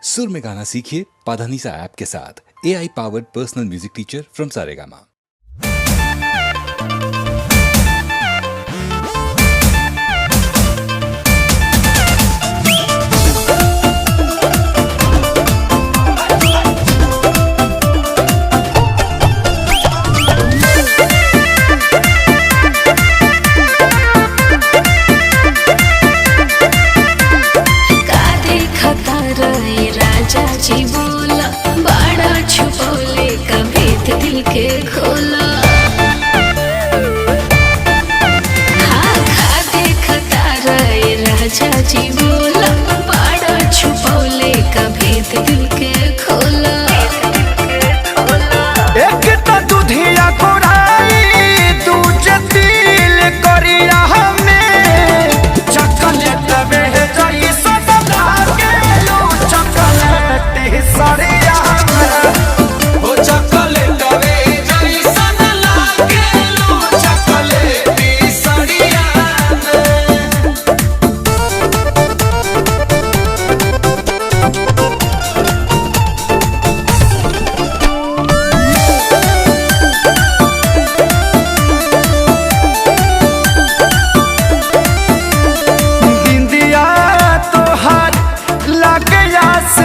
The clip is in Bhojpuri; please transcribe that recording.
सुर में गाना सीखिए पाधानीसा ऐप के साथ। AI powered personal music teacher from Saregama. चाची बोला बड़ा छुपौले का भेद दिल के खोला। खा देखता रहे राजा जी बोला बड़ा छुपौले का भेद दिल के खोला। एक तो दूधिया कोराई दूजे दिल करिया हमें चॉकलेट में जाई सदा के लो चॉकलेट सरिया हो चॉकलेट में जाई सदा के लो चॉकलेट सरिया। बिंदिया तोहार लगे आस